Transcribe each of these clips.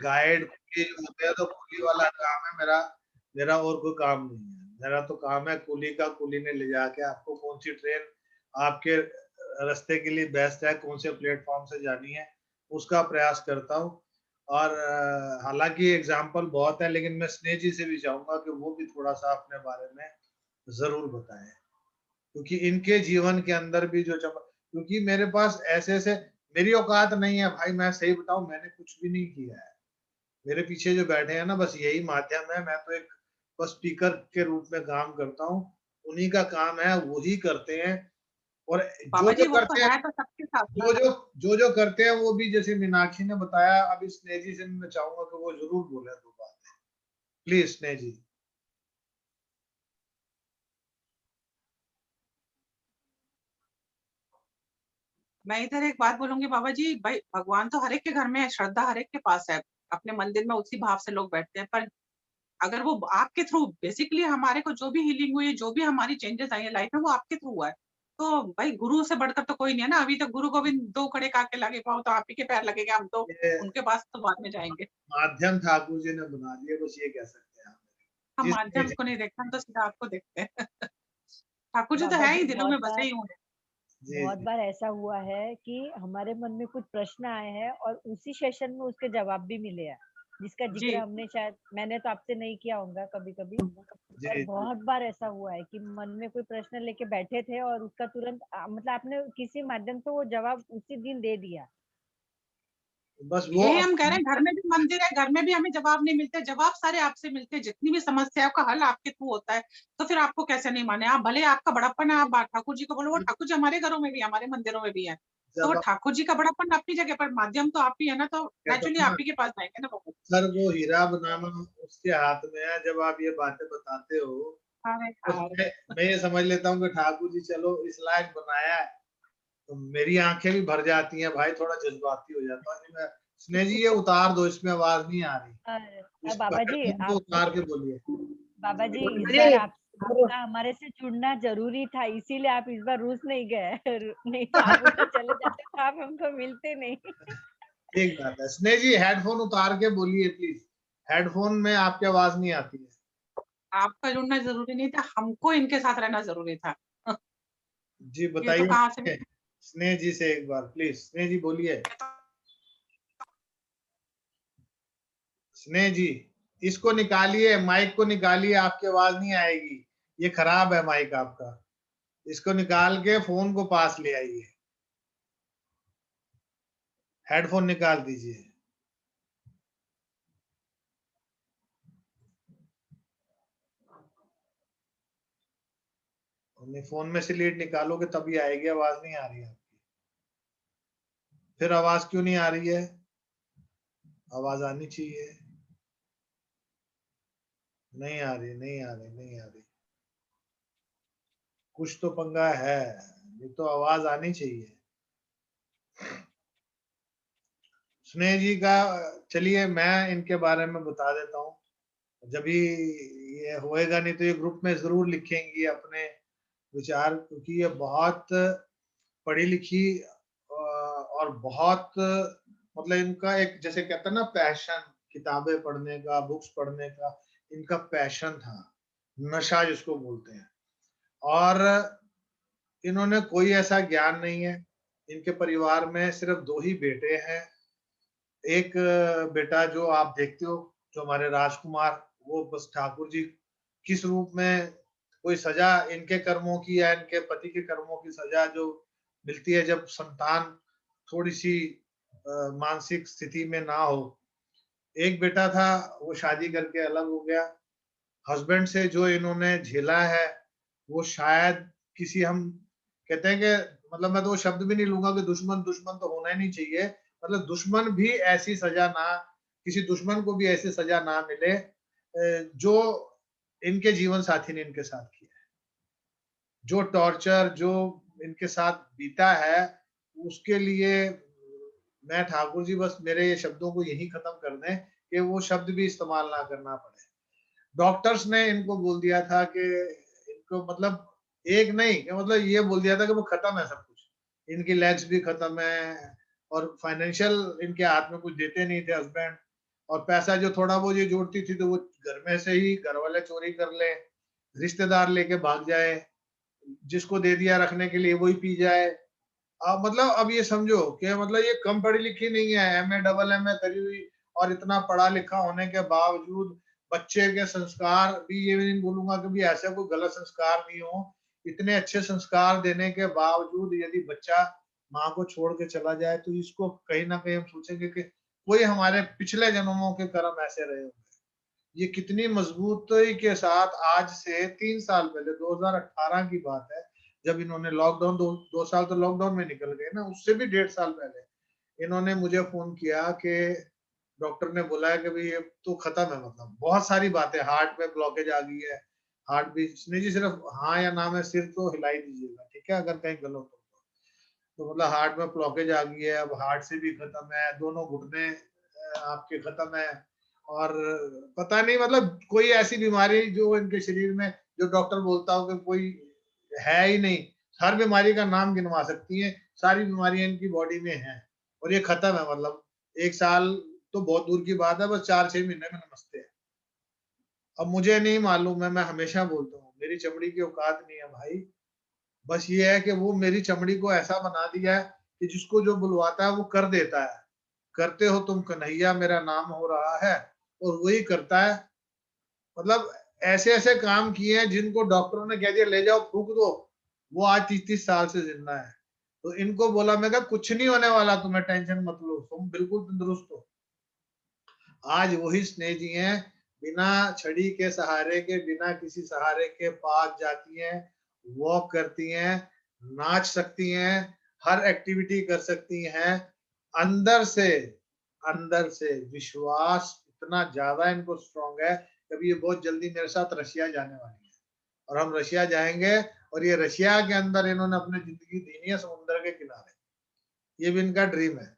Guide कुली जो होते हैं, तो कुली वाला काम है मेरा। मेरा और कोई काम नहीं है। मेरा तो काम है कुली का, कुली ने ले जाके आपको कौन सी ट्रेन आपके रास्ते के लिए बेस्ट है, कौन से प्लेटफॉर्म से जानी है, उसका प्रयास करता हूँ। और हालांकि एग्जाम्पल बहुत है, लेकिन मैं स्नेह जी से भी चाहूंगा कि वो भी थोड़ा सा अपने बारे में जरूर बताएं, क्योंकि इनके जीवन के अंदर भी जो क्योंकि मेरे पास ऐसे ऐसे, मेरी औकात नहीं है भाई, मैं सही बताऊं, मैंने कुछ भी नहीं किया है। मेरे पीछे जो बैठे हैं ना, बस यही माध्यम है। मैं तो एक बस स्पीकर के रूप में काम करता हूँ। उन्हीं का काम है, वही करते हैं। और जो बाबा जो जी वो तो करते हैं, है तो सबके साथ जो ना। जो जो जो करते हैं, वो भी जैसे मीनाक्षी ने बताया, अभी स्नेह जी से मैं चाहूंगा कि वो जरूर बोले दो बातें, प्लीज स्नेह जी। मैं इधर एक बात बोलूंगी बाबा जी, भाई भगवान तो हर एक के घर में है, श्रद्धा हर एक के पास है, अपने मंदिर में उसी भाव से लोग बैठते हैं। पर अगर वो आपके थ्रू, बेसिकली हमारे को जो भी हीलिंग हुई है, जो भी हमारी चेंजेस आई है लाइफ में, वो आपके थ्रू हुआ है। तो भाई गुरु से बढ़कर तो कोई नहीं है ना। अभी तक गुरु गोविंद दो खड़े काके लगे पाओ, तो आप ही के पैर लगेगा, हम तो ये उनके पास तो बाद में जाएंगे। माध्यम ठाकुर जी ने बना दिया, बस ये कह सकते हैं आप। हम जी स्नेह माध्यम जी। को नहीं देखते, हम तो सीधा आपको देखते हैं। ठाकुर जी तो बाबा है जी ही, दिलों में बसे ही हुए हैं। जी बहुत जी बार ऐसा हुआ है कि हमारे मन में कुछ प्रश्न आए हैं और उसी सेशन में उसके जवाब भी मिले हैं, जिसका जी जिक्र हमने शायद, मैंने तो आपसे नहीं किया होगा कभी कभी। पर जी जी। बहुत बार ऐसा हुआ है कि मन में कोई प्रश्न लेके बैठे थे और उसका तुरंत मतलब आपने किसी माध्यम से वो जवाब उसी दिन दे दिया। बस वो यही हम कह रहे हैं, घर में भी मंदिर है, घर में भी हमें जवाब नहीं मिलते, जवाब सारे आपसे मिलते हैं, जितनी भी समस्याओं का हल आपके थ्रू होता है। तो फिर आपको कैसे नहीं माने? आप भले आपका बड़प्पन है, आप ठाकुर जी को बोलो, वो ठाकुर जी हमारे घरों में भी, हमारे मंदिरों में भी है। तो वो जब ठाकुर जी का बड़प्पन अपनी जगह पर, माध्यम तो आप ही है ना, तो कहता नेचुरली हूँ आप ना, ही के पास आएंगे ना वो। सर वो हीरा बनाना उसके हाथ में है। जब आप ये बातें बताते हो, अरे तो यार, मैं ये समझ लेता हूँ कि ठाकुर जी चलो इस लायक बनाया है, तो मेरी आंखें भी भर जाती हैं भाई, थोड़ा जज्बाती हो जाता हूँ मैं। स्नेह जी ये उतार दो, इसमें आवाज नहीं आ रही, इसको बाबा जी हेडफोन को आप, उतार के बोलिए। बाबा जी इस अरे बार आप, आपका हमारे से जुड़ना जरूरी था, इसीलिए आप इस बार रूस नहीं गए। नहीं तो आप उधर चले जाते तो आप हमको मिलते नहीं। ठीक बात है। स्नेह जी हेडफोन उतार के बोलिए प्लीज, हेडफोन में आपकी आवाज नहीं आती है। आपका जुड़ना जरूरी नहीं था, हमको इनके साथ रहना जरूरी था। जी ये तो बताइए। कहाँ से स्नेह जी से एक बार प्लीज, स्नेह जी बोलिए। स्नेह जी, इसको निकालिए, माइक को निकालिए, आपकी आवाज नहीं आएगी। ये खराब है माइक आपका, इसको निकाल के फोन को पास ले आइए, हेडफोन निकाल दीजिए। अपने फोन में से लीड निकालोगे तभी आएगी, आवाज नहीं आ रही है आपकी। फिर आवाज क्यों नहीं आ रही है? आवाज आनी चाहिए। नहीं आ रही, नहीं आ रही, नहीं आ रही। कुछ तो पंगा है, ये तो आवाज आनी चाहिए। स्नेह जी का, चलिए मैं इनके बारे में बता देता हूँ। जब भी ये होएगा, नहीं तो ये ग्रुप में जरूर लिखेंगी अपने विचार, क्योंकि ये बहुत पढ़ी लिखी और बहुत, मतलब इनका एक, जैसे कहते हैं ना पैशन, किताबें पढ़ने का, बुक्स पढ़ने का इनका पैशन था, नशा जिसको बोलते हैं। और इन्होंने कोई ऐसा ज्ञान नहीं है। इनके परिवार में सिर्फ दो ही बेटे हैं। एक बेटा जो आप देखते हो, जो हमारे राजकुमार, वो बस ठाकुर जी किस रूप में, कोई सजा इनके कर्मों की या इनके पति के कर्मों की सजा जो मिलती है जब संतान थोड़ी सी मानसिक स्थिति में ना हो। एक बेटा था, वो शादी करके अलग हो गया। हस्बैंड से जो इन्होंने झेला है, वो शायद किसी, हम कहते हैं कि, मतलब मैं तो वो शब्द भी नहीं लूंगा कि दुश्मन, दुश्मन तो होना ही नहीं चाहिए, मतलब दुश्मन भी ऐसी सजा ना, किसी दुश्मन को भी ऐसी सजा ना मिले जो इनके जीवन साथी ने इनके साथ किया है। जो टॉर्चर जो इनके साथ बीता है, उसके लिए मैं ठाकुर जी बस मेरे ये शब्दों को यही खत्म कर दें कि वो शब्द भी इस्तेमाल ना करना पड़े। डॉक्टर्स ने इनको बोल दिया था कि इनको, मतलब एक नहीं कि, मतलब ये बोल दिया था कि वो खत्म है सब कुछ, इनकी लेग्स भी खत्म है, और फाइनेंशियल इनके हाथ में कुछ देते नहीं थे हस्बैंड। और पैसा जो थोड़ा वो ये जोड़ती थी तो वो घर में से ही घर वाले चोरी कर ले, रिश्तेदार लेके भाग जाए, जिसको दे दिया रखने के लिए वही पी जाए। मतलब अब ये समझो कि मतलब ये कम पढ़ी लिखी नहीं है, एमए डबल एमए करी हुई, और इतना पढ़ा लिखा होने के बावजूद बच्चे के संस्कार भी, ये भी नहीं बोलूंगा कि भी ऐसा कोई गलत संस्कार नहीं हो, इतने अच्छे संस्कार देने के बावजूद यदि बच्चा माँ को छोड़ के चला जाए तो इसको कहीं ना कहीं हम सोचेंगे कि कोई हमारे पिछले जन्मों के कर्म ऐसे रहे होंगे। ये कितनी मजबूती के साथ आज से 3 साल पहले 2018 की बात है, जब इन्होंने लॉकडाउन, 2 साल तो लॉकडाउन में निकल गए ना, उससे भी 1.5 साल पहले इन्होंने मुझे फोन किया कि डॉक्टर ने बोला है कि भाई अब तो खत्म है, मतलब बहुत सारी बातें, हार्ट में ब्लॉकेज आ गई है, हार्ट भी नहीं जी, सिर्फ हाँ या ना में सिर तो हिला ही दीजिएगा, ठीक है, अगर कहीं गलत हो तो मतलब हार्ट में ब्लॉकेज आ गई है, अब हार्ट से भी खत्म है, दोनों घुटने आपके खत्म है, और पता नहीं मतलब कोई ऐसी बीमारी जो इनके शरीर में, जो डॉक्टर बोलता हो कि कोई है ही नहीं, हर बीमारी का नाम गिनवा सकती है, सारी बीमारियां इनकी बॉडी में हैं, और ये खत्म है, मतलब 1 साल तो बहुत दूर की बात है, बस 4-6 महीने में नमस्ते है। अब मुझे नहीं मालूम है, मैं हमेशा बोलता हूँ मेरी चमड़ी की औकात नहीं है भाई, बस ये है कि वो मेरी चमड़ी को ऐसा बना दिया है कि जिसको जो बुलवाता है वो कर देता है, करते हो तुम कन्हैया मेरा नाम हो रहा है, और वही करता है। मतलब ऐसे ऐसे काम किए हैं जिनको डॉक्टरों ने कह दिया ले जाओ फूक दो, वो आज 30-30 साल से जिंदा है। तो इनको बोला, मैं कहा कुछ नहीं होने वाला, तुम्हें टेंशन मत लो, तुम बिल्कुल तंदुरुस्त हो। आज वही स्नेह जी हैं, बिना छड़ी के सहारे के, बिना किसी सहारे के पार्क जाती हैं, वॉक करती हैं, नाच सकती हैं, हर एक्टिविटी कर सकती हैं। अंदर से, अंदर से विश्वास इतना ज्यादा इनको स्ट्रांग है, कभी ये बहुत जल्दी मेरे साथ रशिया जाने वाली है, और हम रशिया जाएंगे, और ये रशिया के अंदर इन्होंने अपनी जिंदगी जीनी है समुद्र के किनारे, ये भी इनका ड्रीम है।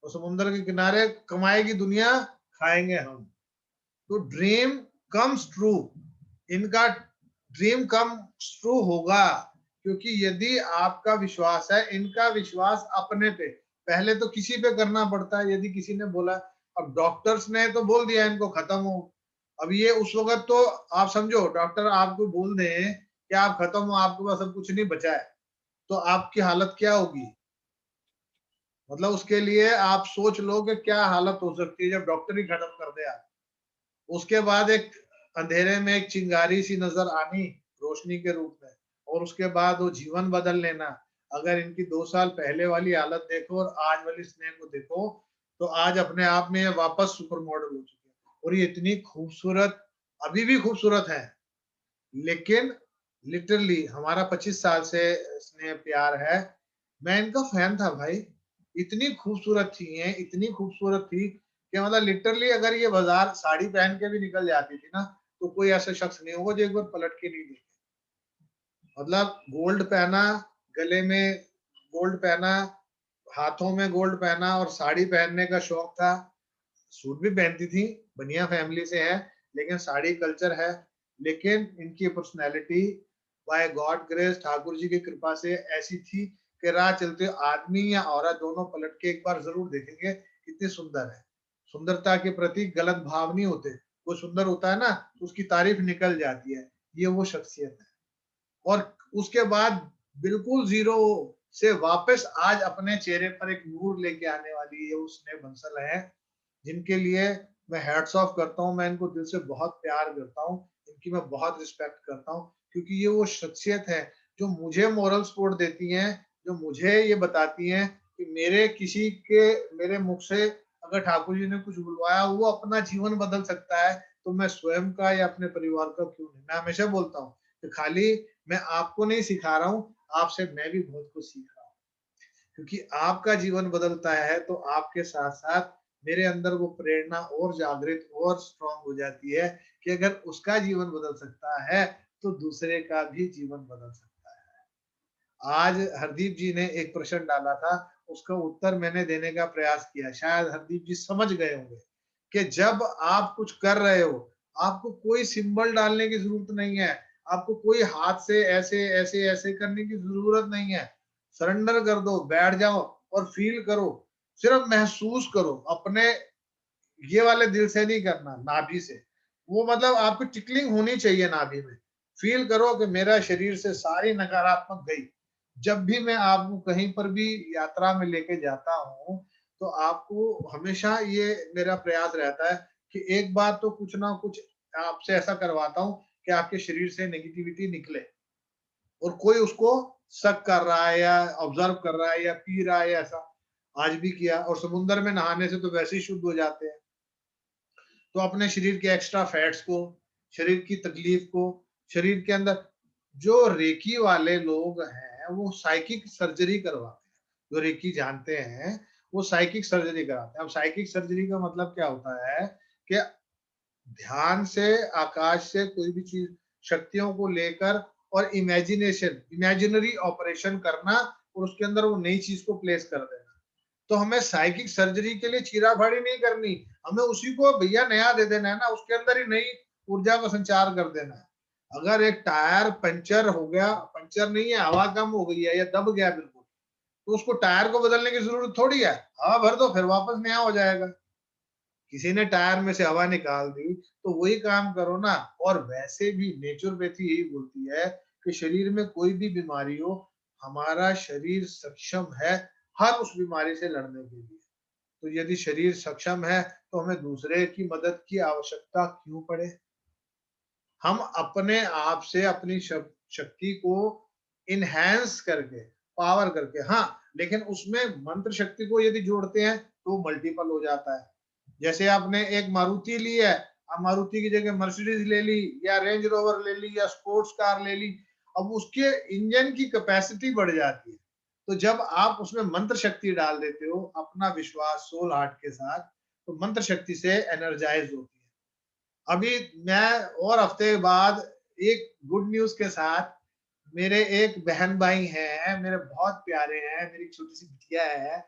और समुद्र के किनारे कमाएगी दुनिया, खाएंगे हम। तो ड्रीम कम्स ट्रू, इनका ड्रीम कम्स ट्रू होगा, क्योंकि यदि आपका विश्वास है, इनका विश्वास अपने पे, पहले तो किसी पे करना पड़ता है, यदि किसी ने बोला, अब डॉक्टर्स ने तो बोल दिया इनको खत्म हो, अब ये उस वक्त तो आप समझो डॉक्टर आपको बोल दे कि आप खत्म हो, आपके पास अब कुछ नहीं बचा है, तो आपकी हालत क्या होगी? मतलब उसके लिए आप सोच लो कि क्या हालत हो सकती है जब डॉक्टर ही खत्म कर दे आप। उसके बाद एक अंधेरे में एक चिंगारी सी नजर आनी रोशनी के रूप में, और उसके बाद वो जीवन बदल लेना। अगर इनकी 2 साल पहले वाली हालत देखो और आज वाली स्नेह को देखो, तो आज अपने आप में ये वापस सुपर मॉडल हो चुके हैं, और ये इतनी खूबसूरत, अभी भी खूबसूरत है, लेकिन लिटरली हमारा 25 साल से स्नेह प्यार है। मैं इनका फैन था भाई, इतनी खूबसूरत थी ये, इतनी खूबसूरत थी कि मतलब लिटरली अगर ये बाजार साड़ी पहन के भी निकल जाती थी ना, तो कोई ऐसा शख्स नहीं होगा जो एक बार पलट के नहीं देखे। मतलब गोल्ड पहना, गले में गोल्ड पहना, हाथों में गोल्ड पहना, और साड़ी पहनने का शौक था। सूट भी पहनती थी, बनिया फैमिली से है, लेकिन साड़ी कल्चर है। लेकिन इनकी personality by God grace, Thakur ji की कृपा से ऐसी थी कि राह चलते आदमी या औरत दोनों पलट के एक बार जरूर देखेंगे कितनी सुंदर है। सुंदरता के प्रति गलत भाव नहीं होते, वो सुंदर होता है ना तो उसकी तारीफ निकल जाती है, ये वो शख्सियत है। और उसके बाद बिल्कुल जीरो से वापस आज अपने चेहरे पर एक नूर लेके आने वाली ये उसने बंसल है, जिनके लिए मैं हैट्स ऑफ करता हूँ, मैं इनको दिल से बहुत प्यार करता हूँ, इनकी मैं बहुत रिस्पेक्ट करता हूँ, क्योंकि ये वो शख्सियत है जो मुझे मोरल सपोर्ट देती हैं, जो मुझे ये बताती हैं कि मेरे किसी के, मेरे मुख से अगर ठाकुर जी ने कुछ बुलवाया, वो अपना जीवन बदल सकता है, तो मैं स्वयं का या अपने परिवार का क्यों नहीं। मैं हमेशा बोलता हूँ कि खाली मैं आपको नहीं सिखा रहा हूँ, आपसे मैं भी बहुत कुछ सीख रहा हूँ, क्योंकि आपका जीवन बदलता है तो आपके साथ साथ मेरे अंदर वो प्रेरणा और जागृत और स्ट्रांग हो जाती है कि अगर उसका जीवन बदल सकता है तो दूसरे का भी जीवन बदल सकता है। आज हरदीप जी ने एक प्रश्न डाला था, उसका उत्तर मैंने देने का प्रयास किया, शायद हरदीप जी समझ गए होंगे कि जब आप कुछ कर रहे हो, आपको कोई सिंबल डालने की जरूरत नहीं है, आपको कोई हाथ से ऐसे ऐसे ऐसे करने की जरूरत नहीं है। सरेंडर कर दो, बैठ जाओ और फील करो, सिर्फ महसूस करो, अपने ये वाले दिल से नहीं करना, नाभि से। वो मतलब आपको टिकलिंग होनी चाहिए नाभि में। फील करो कि मेरा शरीर से सारी नकारात्मक गई। जब भी मैं आपको कहीं पर भी यात्रा में लेके जाता हूँ, तो आपको हमेशा ये मेरा प्रयास रहता है कि एक बार तो कुछ ना कुछ आपसे ऐसा करवाता हूँ कि आपके शरीर से नेगेटिविटी निकले, और कोई उसको शक कर रहा है या ऑब्जर्व कर रहा है या पी रहा है ऐसा। आज भी किया, और समुद्र में नहाने से तो वैसे ही शुद्ध हो जाते हैं। तो अपने शरीर के एक्स्ट्रा फैट्स को, शरीर की तकलीफ को, शरीर के अंदर जो रेकी वाले लोग हैं वो साइकिक सर्जरी करवाते हैं। जो रेकी जानते हैं वो साइकिक सर्जरी कराते हैं। अब साइकिक सर्जरी का मतलब क्या होता है कि ध्यान से, आकाश से कोई भी चीज, शक्तियों को लेकर और इमेजिनेशन, इमेजिनरी ऑपरेशन करना, और उसके अंदर वो नई चीज को प्लेस कर देना। तो हमें साइकिक सर्जरी के लिए चीरा-फाड़ी नहीं करनी, हमें उसी को भैया नया दे देना है ना, उसके अंदर ही नई ऊर्जा का संचार कर देना है। अगर एक टायर पंचर हो गया, पंचर नहीं है, हवा कम हो गई है या दब गया बिल्कुल, तो उसको टायर को बदलने की जरूरत थोड़ी है। हवा भर दो, फिर वापस नया हो जाएगा। किसी ने टायर में से हवा निकाल दी, तो वही काम करो ना। और वैसे भी नेचुरोपैथी यही बोलती है कि शरीर में कोई भी बीमारी हो, हमारा शरीर सक्षम है हर उस बीमारी से लड़ने के लिए। तो यदि शरीर सक्षम है, तो हमें दूसरे की मदद की आवश्यकता क्यों पड़े? हम अपने आप से अपनी शक्ति को इनहैंस करके, पावर करके, हाँ, लेकिन उसमें मंत्र शक्ति को यदि जोड़ते हैं तो मल्टीपल हो जाता है। जैसे आपने एक मारुति ली है, अब मारुति की जगह मर्सिडीज ले ली या रेंज रोवर ले ली या स्पोर्ट्स कार ले ली, अब उसके इंजन की कैपेसिटी बढ़ जाती है। तो जब आप उसमें मंत्र शक्ति डाल देते हो अपना विश्वास सोल हार्ट के साथ, तो मंत्र शक्ति से एनर्जाइज होती है। अभी मैं और हफ्ते बाद एक गुड न्यूज के साथ, मेरे एक बहन भाई हैं, मेरे बहुत प्यारे हैं, मेरी छोटी सी बिटिया है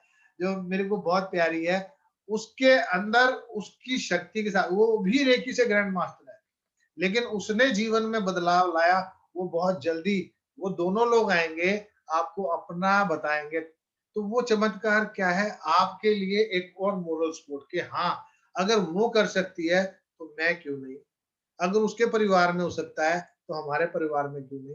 जो मेरे को बहुत प्यारी है। उसके अंदर उसकी शक्ति के साथ, वो भी रेकी से ग्रैंड मास्टर है, लेकिन उसने जीवन में बदलाव लाया। वो बहुत जल्दी, वो दोनों लोग आएंगे, आपको अपना बताएंगे। तो वो चमत्कार क्या है आपके लिए, एक और मोरल सपोर्ट कि हाँ, अगर वो कर सकती है तो मैं क्यों नहीं। अगर उसके परिवार में हो सकता है तो हमारे परिवार में क्यों नहीं।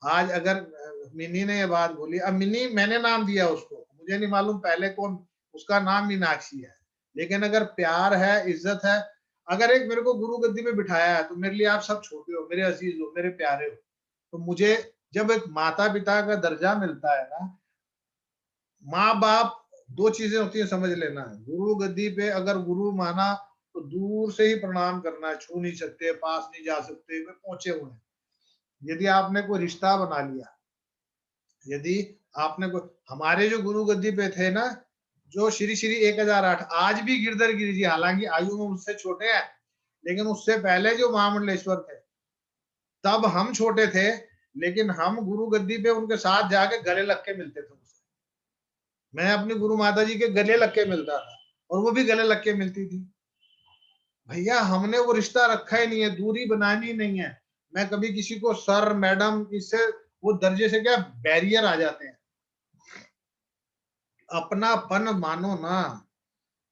आज अगर मिनी ने ये बात बोली, अब मिनी मैंने नाम दिया उसको, मुझे नहीं मालूम पहले कौन, उसका नाम मीनाक्षी है, लेकिन अगर प्यार है, इज्जत है, अगर एक मेरे को गुरु गद्दी में बिठाया है, तो मेरे लिए आप सब छोटे हो, मेरे अजीज हो, मेरे प्यारे हो। तो मुझे जब एक माता पिता का दर्जा मिलता है ना, माँ बाप, दो चीजें होती है समझ लेना। गुरु गद्दी पे अगर गुरु माना तो दूर से ही प्रणाम करना है, छू नहीं सकते, पास नहीं जा सकते, वे पहुंचे हुए हैं। यदि आपने कोई रिश्ता बना लिया, यदि आपने कोई, हमारे जो गुरु गद्दी पे थे ना, जो श्री श्री 1008, आज भी गिरधर गिरी जी, हालांकि आयु में मुझसे छोटे हैं, लेकिन उससे पहले जो महामंडलेश्वर थे, तब हम छोटे थे, लेकिन हम गुरु गद्दी पे उनके साथ जाके गले लग के मिलते थे उनसे। मैं अपनी गुरु माता जी के गले लग के मिलता था, और वो भी गले लग के मिलती थी। भैया हमने वो रिश्ता रखा ही नहीं है, दूरी बनानी नहीं है। मैं कभी किसी को सर मैडम, इससे वो दर्जे से क्या बैरियर आ जाते हैं। अपनापन मानो ना।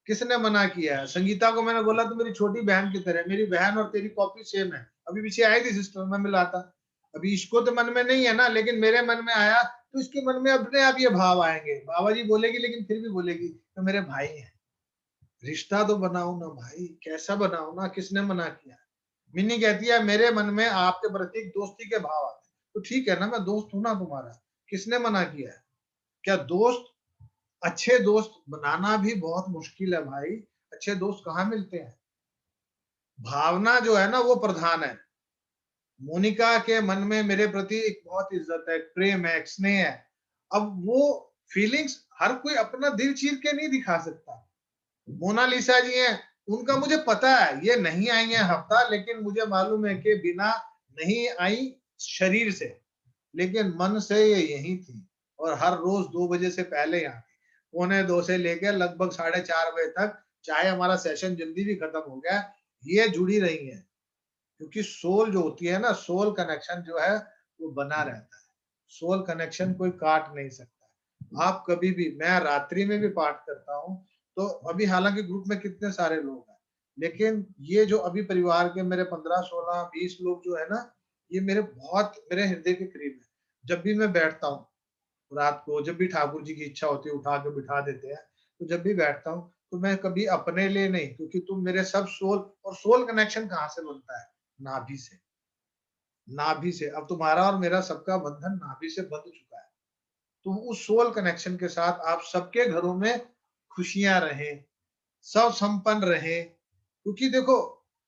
किसने मना किया है? संगीता को मैंने बोला तो मेरी छोटी बहन की तरह, मेरी बहन और तेरी कॉपी सेम है। अभी पीछे आई थी सिस्टर, मैं मिला था। अभी इसको तो मन में नहीं है ना, लेकिन मेरे मन में आया, तो इसके मन में अपने आप ये भाव आएंगे। बाबा जी बोलेगी, लेकिन फिर भी बोलेगी तो मेरे भाई हैं। रिश्ता तो बनाओ ना भाई, कैसा बनाओ ना, किसने मना किया? मिन्नी कहती है मेरे मन में आपके प्रति दोस्ती के भाव आते हैं। तो ठीक है ना, मैं दोस्त हूं ना तुम्हारा, किसने मना किया है? क्या दोस्त, अच्छे दोस्त बनाना भी बहुत मुश्किल है भाई। अच्छे दोस्त कहाँ मिलते हैं? भावना जो है ना वो प्रधान है। मोनिका के मन में मेरे प्रति एक बहुत इज्जत है, प्रेम है, एक स्नेह है। अब वो फीलिंग्स हर कोई अपना दिल चीर के नहीं दिखा सकता। मोनालिसा जी हैं, उनका मुझे पता है ये नहीं आई है हफ्ता, लेकिन मुझे मालूम है कि बिना नहीं आई शरीर से, लेकिन मन से ये यही थी, और हर रोज 2 बजे से पहले यहाँ थी। 1:45 से लेकर लगभग 4:30 बजे तक, चाहे हमारा सेशन जल्दी भी खत्म हो गया, ये जुड़ी रही है। क्योंकि सोल जो होती है ना, सोल कनेक्शन जो है वो बना रहता है। सोल कनेक्शन कोई काट नहीं सकता। आप कभी भी, मैं रात्रि में भी पाठ करता हूँ, तो अभी हालांकि ग्रुप में कितने सारे लोग हैं, लेकिन ये जो अभी परिवार के मेरे 15, 16, 20 लोग जो है ना, ये मेरे हृदय के करीब है। जब भी मैं बैठता हूँ रात को, जब भी ठाकुर जी की इच्छा होती है उठा के बिठा देते हैं, तो जब भी बैठता हूँ तो मैं कभी अपने लिए नहीं, क्योंकि तुम मेरे सब सोल, और सोल कनेक्शन कहाँ से बनता है? नाभि से। नाभि से। अब तुम्हारा और मेरा सबका बंधन नाभि से बंध चुका है। तो उस सोल कनेक्शन के साथ आप सबके घरों में खुशियां रहें, सब संपन्न रहे, क्योंकि देखो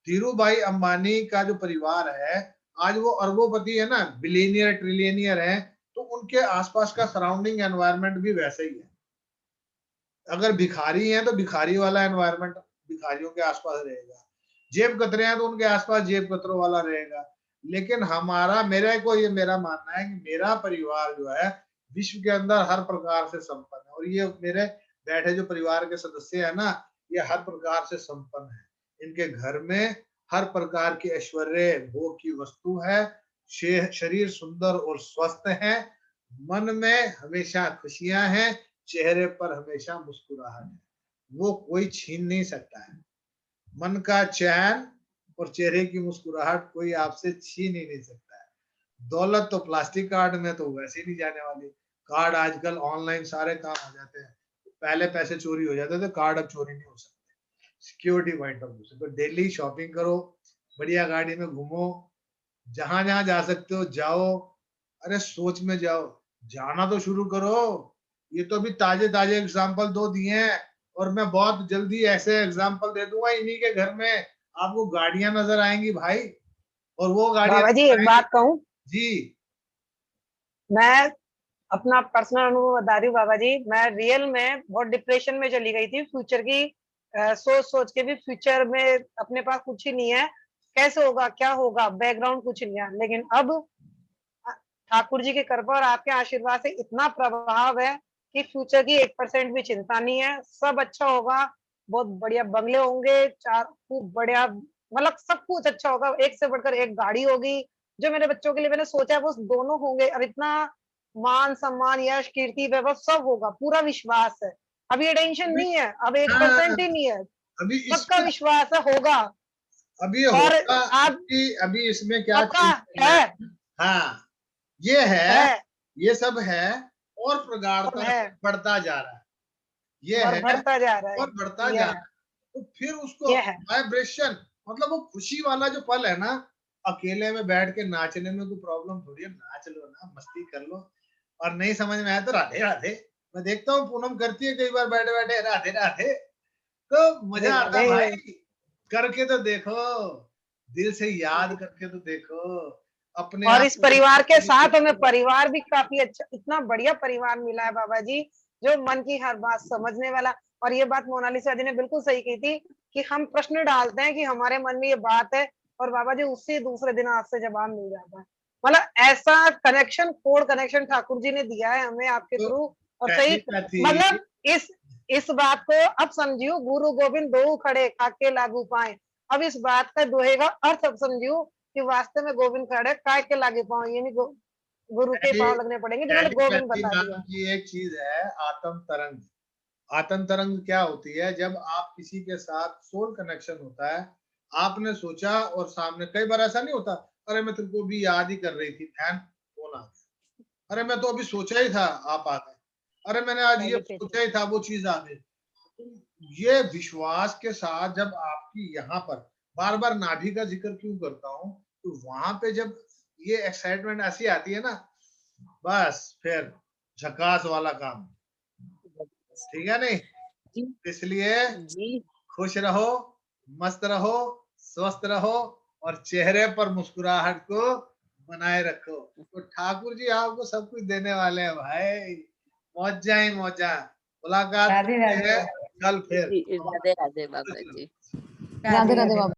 धीरू भाई अंबानी का जो परिवार है, आज वो अरबोपति है ना, बिलियनियर ट्रिलियनियर है, तो उनके आसपास का सराउंडिंग एनवायरनमेंट भी वैसे ही है। अगर भिखारी हैं तो भिखारी वाला एनवायरनमेंट भिखारियों के आसपास रहेगा, जेब कतरे हैं तो उनके आसपास जेब कतरों वाला रहेगा। लेकिन मेरा मानना है कि मेरा परिवार जो है विश्व के अंदर हर प्रकार से संपन्न है, और ये मेरे बैठे जो परिवार के सदस्य है ना, ये हर प्रकार से संपन्न है। इनके घर में हर प्रकार की ऐश्वर्य भोग की वस्तु है, शरीर सुंदर और स्वस्थ है, मन में हमेशा खुशियां हैं, चेहरे पर हमेशा मुस्कुराहट है, वो कोई छीन नहीं सकता है। मन का चैन और चेहरे की मुस्कुराहट कोई आपसे छीन ही नहीं सकता है। दौलत तो प्लास्टिक कार्ड में तो वैसे ही नहीं जाने वाली। कार्ड आजकल ऑनलाइन सारे काम हो जाते हैं, पहले पैसे चोरी हो जाते थे, कार्ड अब चोरी नहीं हो सकते, सिक्योरिटी पॉइंट ऑफ व्यू से। तो डेली शॉपिंग करो, बढ़िया गाड़ी में घूमो, जहां जहां जा सकते हो जाओ। अरे सोच में जाओ, जाना तो शुरू करो। ये तो अभी ताजे ताजे एग्जाम्पल दो दिए हैं, और मैं बहुत जल्दी ऐसे एग्जाम्पल दे दूंगा इन्हीं के घर में आपको गाड़ियां नजर आएंगी भाई, और वो गाड़ियां बाबा जी नजर एक आएंगी। बात कहूँ, जी मैं अपना पर्सनल अनुभव बता रही हूँ बाबा जी। मैं रियल में बहुत डिप्रेशन में चली गई थी, फ्यूचर की सोच सोच के भी। फ्यूचर में अपने पास कुछ ही नहीं है, कैसे होगा क्या होगा, बैकग्राउंड कुछ नहीं है। लेकिन अब ठाकुर जी की कृपा और आपके आशीर्वाद से इतना प्रभाव है कि फ्यूचर की 1% भी चिंता नहीं है। सब अच्छा होगा, बहुत बढ़िया बंगले होंगे, चार खूब बढ़िया, मतलब सब कुछ अच्छा होगा। एक से बढ़कर एक गाड़ी होगी, जो मेरे बच्चों के लिए मैंने सोचा है वो दोनों होंगे। और इतना मान सम्मान यश कीर्ति वैभव सब होगा, पूरा विश्वास है। अब ये टेंशन अभी, नहीं है, अब 1% हाँ, ही नहीं है, अभी सबका इसमें विश्वास है होगा। अभी ये और होगा। आप अभी इसमें क्या सबका चीज है? है हाँ, ये है, है ये सब है, और और प्रगाढ़ता है, से बढ़ता जा रहा है, ये और है, बढ़ता जा रहा है। और बढ़ता ये जा है, रहा है। तो फिर उसको ये है। वाइब्रेशन, मतलब वो खुशी वाला जो पल है ना, अकेले में बैठ के नाचने में कोई प्रॉब्लम थोड़ी है, नाच लो ना, मस्ती कर लो। और नहीं समझ में आया तो राधे राधे, मैं देखता हूँ पूनम करती है कई बार बैठे बैठे राधे राधे, तो राधे मजा आता है राधे। भाई। करके तो देखो, दिल से याद करके तो देखो, अपने और आप इस को परिवार के साथ हमें देखो। परिवार भी काफी अच्छा, इतना बढ़िया परिवार मिला है बाबा जी, जो मन की हर बात समझने वाला। और ये बात मोनालिसा जी ने बिल्कुल सही की थी कि हम प्रश्न डालते हैं कि हमारे मन में ये बात है, और बाबा जी उसी दूसरे दिन आपसे जवाब मिल जाता है। मतलब ऐसा connection, code connection Thakur ji ने दिया है हमें आपके तो थ्रू। और पहली सही क्या थी? मतलब इस इस बात को अब समझियो, गुरु गोविंद दो खड़े खाके लागू पाए। अब इस बात का दोहे का अर्थ अब समझियो कि वास्तव में गोविंद खड़े काय के लागे पाँव, यानी गुरु के पहली पाँव लगने पड़ेंगे जिन्होंने गोविंद टेलीपैथी बता नाम दिया। की एक चीज है, आत्म तरंग। आत्म तरंग क्या होती है? जब आप किसी के साथ सोल कनेक्शन होता है, आपने सोचा और सामने, कई बार ऐसा नहीं होता, अरे मैं तुमको भी याद ही कर रही थी, ध्यान फोन आ गया, अरे मैं तो अभी सोचा ही था, आप आ गए, अरे मैंने आज ये टेलीपैथी। सोचा ही था, वो चीज आ गई। तो ये विश्वास के साथ जब आपकी यहाँ पर, बार बार नाभि का जिक्र क्यों करता हूँ, तो वहां पे जब ये एक्साइटमेंट ऐसी आती है ना, बस फिर झकास वाला काम, ठीक है नहीं? जी इसलिए जी। खुश रहो, मस्त रहो, स्वस्थ रहो, और चेहरे पर मुस्कुराहट को बनाए रखो। तो ठाकुर जी आपको सब कुछ देने वाले हैं भाई, मौजा ही मौजा। मुलाकात राधे करते राधे हैं बाबा। कल फिर। जी, राधे राधे बाबा जी। राधे राधे बाबा।